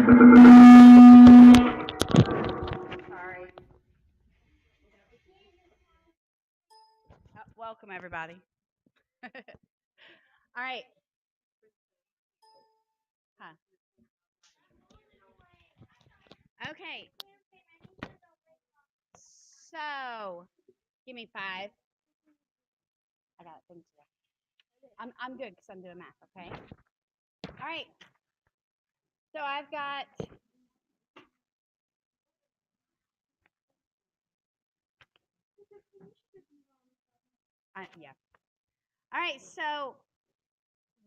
Sorry. Welcome, everybody. All right. Huh. Okay. So, give me 5. I got things to do. I'm good because I'm doing math. Okay. All right. So I've got. Yeah. All right. So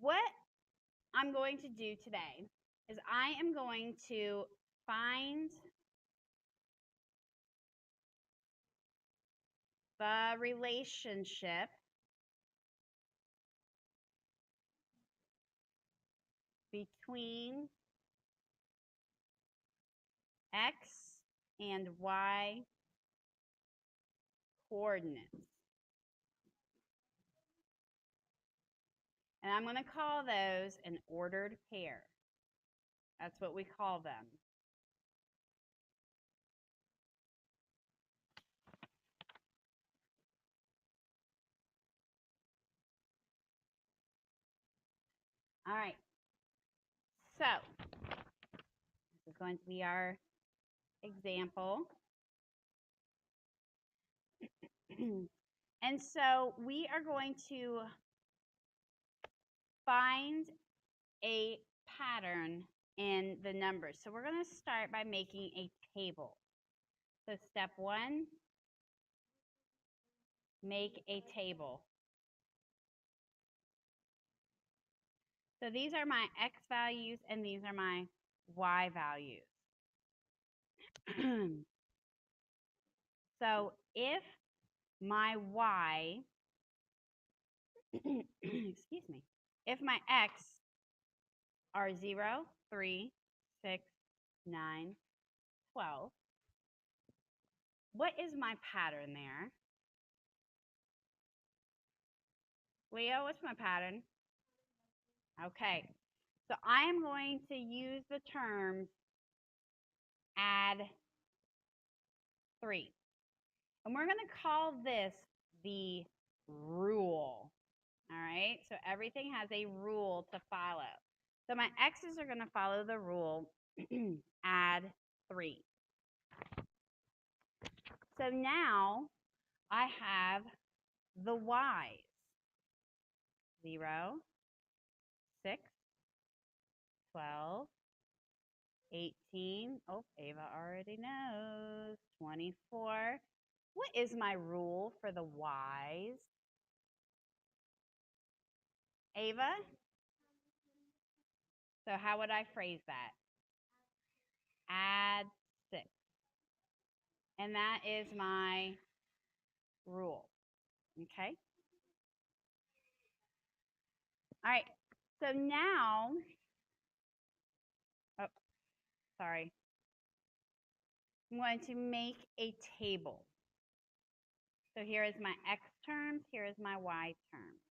what I'm going to do today is I am going to find the relationship between x and y coordinates. And I'm going to call those an ordered pair. That's what we call them. All right. So this is going to be our example. And so we are going to find a pattern in the numbers. So we're going to start by making a table. So step 1, make a table. So these are my x values and these are my y values. So if my y, excuse me, if my x are 0, 3, 6, 9, 12, what is my pattern there? Leo, what's my pattern? Okay, so I am going to use the terms add 3. And we're going to call this the rule. All right, so everything has a rule to follow. So my x's are going to follow the rule add 3. So now I have the y's. 0, 6, 12, 18. Oh, Ava already knows. 24. What is my rule for the y's? Ava? So how would I phrase that? Add 6. And that is my rule. Okay? All right. So now, oh, sorry. I'm going to make a table. So here is my x terms, here is my y terms.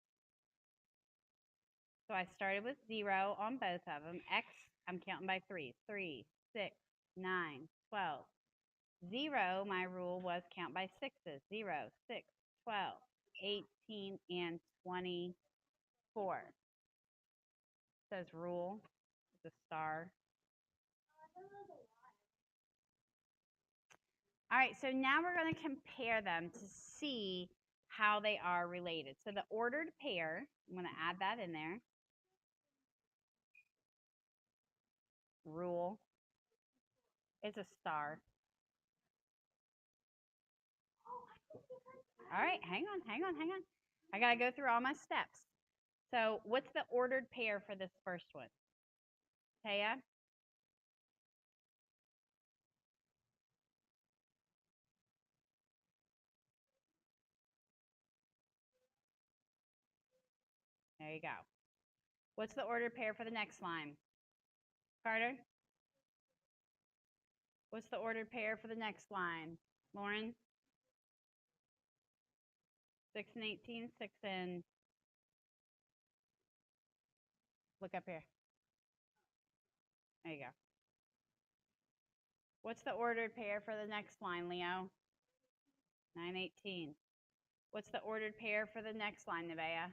So I started with 0 on both of them. X, I'm counting by 3. 3, 6, 9, 12. 0, my rule was count by 6s. 0, 6, 12, 18, and 24. It says rule, the star. All right, so now we're going to compare them to see how they are related. So the ordered pair, I'm going to add that in there. Rule is a star. All right, hang on. I got to go through all my steps. So what's the ordered pair for this first one? Taya? There you go. What's the ordered pair for the next line? Carter? What's the ordered pair for the next line? Lauren? 6 and 18, 6 and... Look up here. There you go. What's the ordered pair for the next line, Leo? 918. What's the ordered pair for the next line, Nevaeh?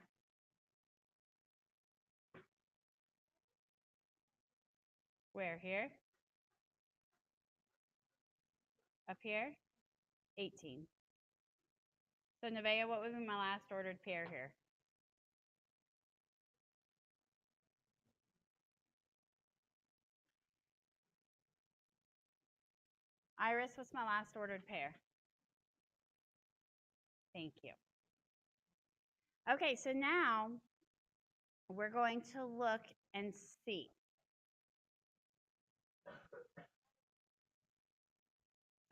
Where? Here? Up here? 18. So, Nevaeh, what would be my last ordered pair here? Iris, what's my last ordered pair? Thank you. Okay, so now we're going to look and see.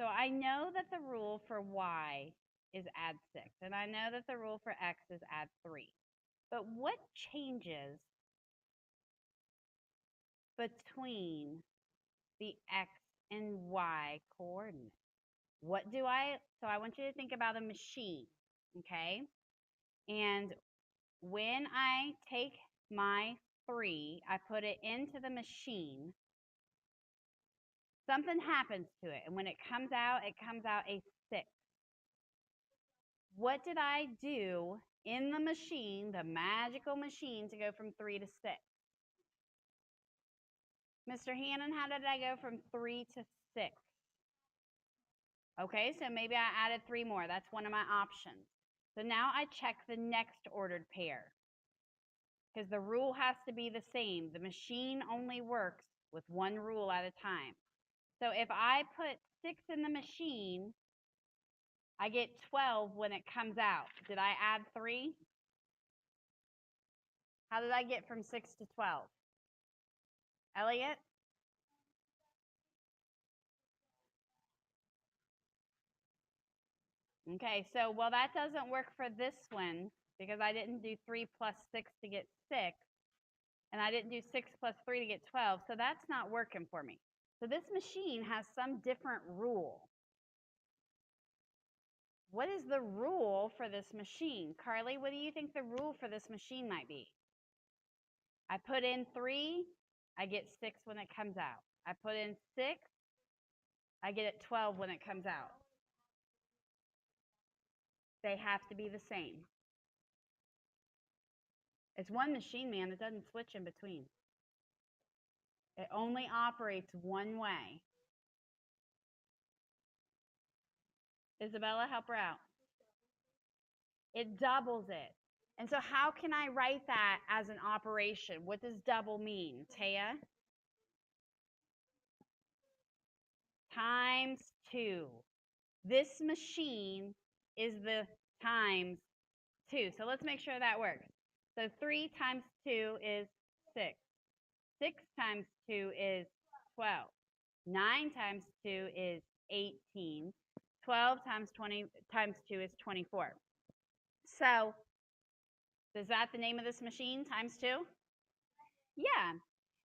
So I know that the rule for y is add 6, and I know that the rule for x is add 3. But what changes between the x and y coordinates? So I want you to think about a machine, okay? And when I take my 3, I put it into the machine, something happens to it. And when it comes out a 6. What did I do in the machine, the magical machine, to go from 3 to 6? Mr. Hannon, how did I go from 3 to 6? Okay, so maybe I added 3 more. That's one of my options. So now I check the next ordered pair because the rule has to be the same. The machine only works with one rule at a time. So if I put 6 in the machine, I get 12 when it comes out. Did I add 3? How did I get from 6 to 12? Elliot? Okay, so, well, that doesn't work for this one because I didn't do 3 plus 6 to get 6, and I didn't do 6 plus 3 to get 12, so that's not working for me. So this machine has some different rule. What is the rule for this machine? Carly, what do you think the rule for this machine might be? I put in 3, I get 6 when it comes out. I put in 6, I get it 12 when it comes out. They have to be the same. It's one machine, man. It doesn't switch in between. It only operates one way. Isabella, help her out. It doubles it. And so how can I write that as an operation? What does double mean? Taya? Times 2. This machine is the times 2. So let's make sure that works. So 3 times 2 is 6. 6 times 2 is 12. 9 times 2 is 18. 12 times 2 is 24. So, is that the name of this machine, times 2? Yeah.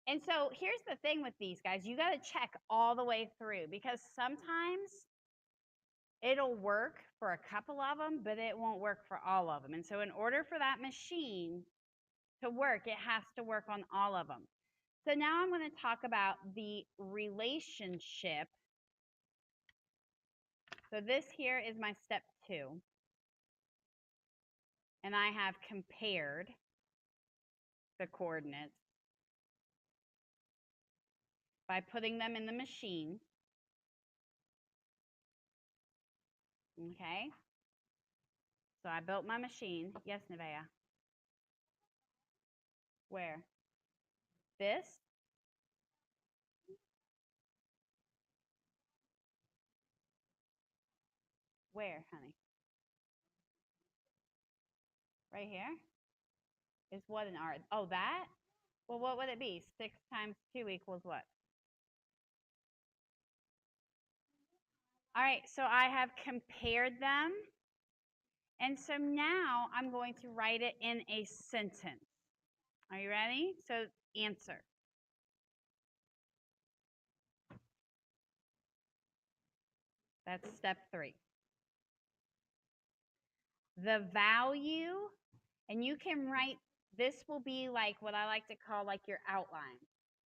And so here's the thing with these guys. You got to check all the way through because sometimes it'll work for a couple of them, but it won't work for all of them. And so in order for that machine to work, it has to work on all of them. So now I'm going to talk about the relationship. So this here is my step 2. And I have compared the coordinates by putting them in the machine. Okay? So I built my machine. Yes, Nevaeh? Where? This? Where, honey? Right here? Is what an R? Oh, that? Well, what would it be? 6 times 2 equals what? All right, so I have compared them. And so now I'm going to write it in a sentence. Are you ready? So answer. That's step 3. The value, and you can write, this will be like what I like to call like your outline.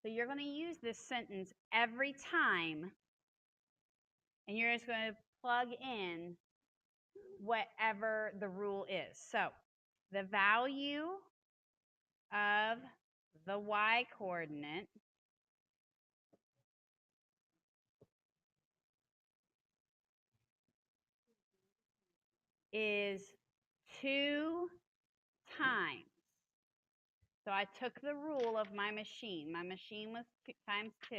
So you're going to use this sentence every time and you're just going to plug in whatever the rule is. So the value of the y coordinate is 2 times. So I took the rule of my machine. My machine was times 2.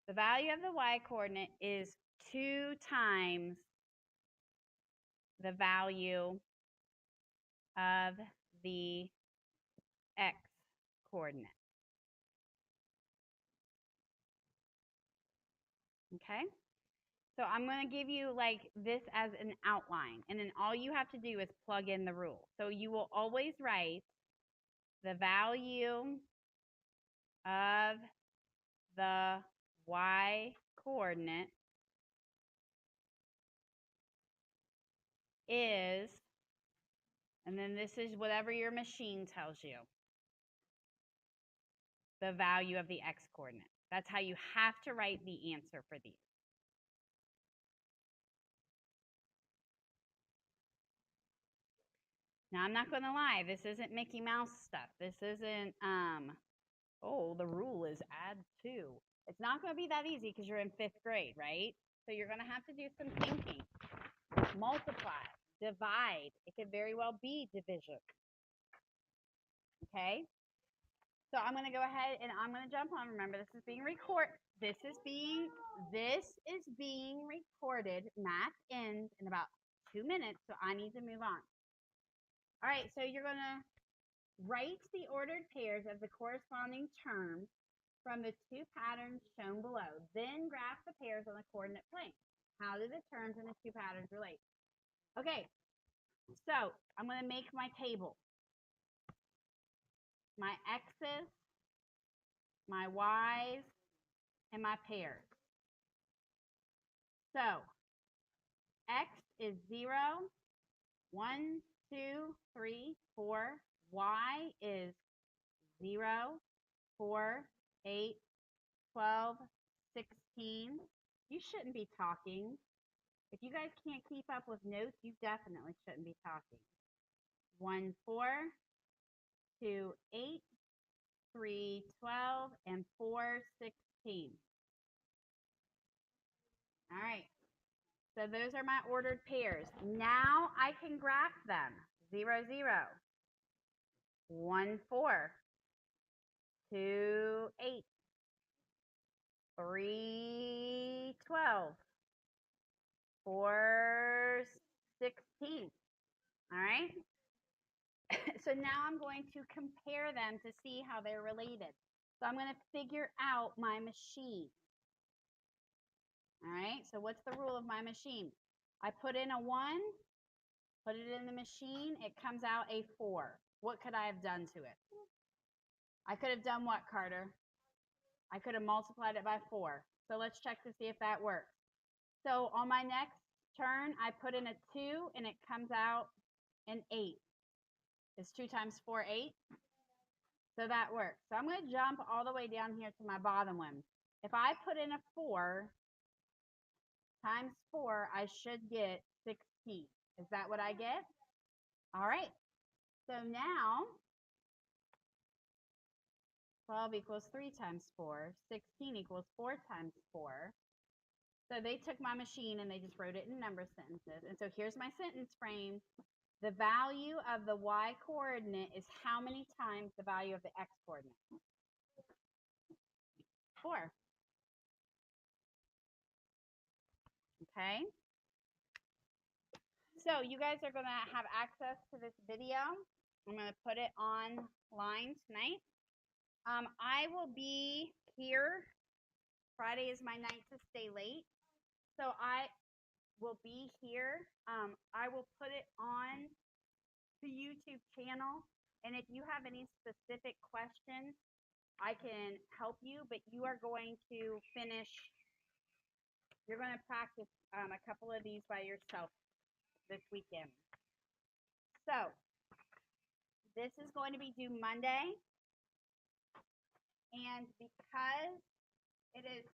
The value of the y coordinate is 2 times the value of the x coordinate. Okay? So I'm going to give you like this as an outline, and then all you have to do is plug in the rule. So you will always write the value of the y coordinate is, and then this is whatever your machine tells you, the value of the x coordinate. That's how you have to write the answer for these. Now, I'm not going to lie, this isn't Mickey Mouse stuff. This isn't, oh, the rule is add 2. It's not going to be that easy because you're in 5th grade, right? So you're going to have to do some thinking. Multiply, divide. It could very well be division. Okay? So I'm going to go ahead and I'm going to jump on. Remember, this is being recorded. This is being recorded. Math ends in about 2 minutes, so I need to move on. All right, so you're going to write the ordered pairs of the corresponding terms from the 2 patterns shown below. Then graph the pairs on the coordinate plane. How do the terms in the 2 patterns relate? Okay, so I'm going to make my table. My x's, my y's, and my pairs. So x is 0, 1, 2, 3, 4. Y is 0, 4, 8, 12, 16. You shouldn't be talking. If you guys can't keep up with notes, you definitely shouldn't be talking. 1, 4, 2, 8, 3, 12, and 4, 16. All right. So those are my ordered pairs. Now I can graph them. 0, 0. 1, 4. 2, 8. 3, 12. 4, 16. All right? So now I'm going to compare them to see how they're related. So I'm going to figure out my machine. All right? So what's the rule of my machine? I put in a 1, put it in the machine, it comes out a 4. What could I have done to it? I could have done what, Carter? I could have multiplied it by 4. So let's check to see if that works. So on my next turn, I put in a 2, and it comes out an 8. Is 2 times 4, 8? So that works. So I'm going to jump all the way down here to my bottom one. If I put in a 4 times 4, I should get 16. Is that what I get? All right. So now 12 equals 3 times 4. 16 equals 4 times 4. So they took my machine and they just wrote it in number sentences. And so here's my sentence frame. The value of the y coordinate is how many times the value of the x coordinate? 4. Okay. So you guys are going to have access to this video. I'm going to put it online tonight. I will be here. Friday is my night to stay late. So I will be here. I will put it on the YouTube channel. And if you have any specific questions, I can help you. But you are going to finish. You're going to practice a couple of these by yourself this weekend. So this is going to be due Monday. And because it is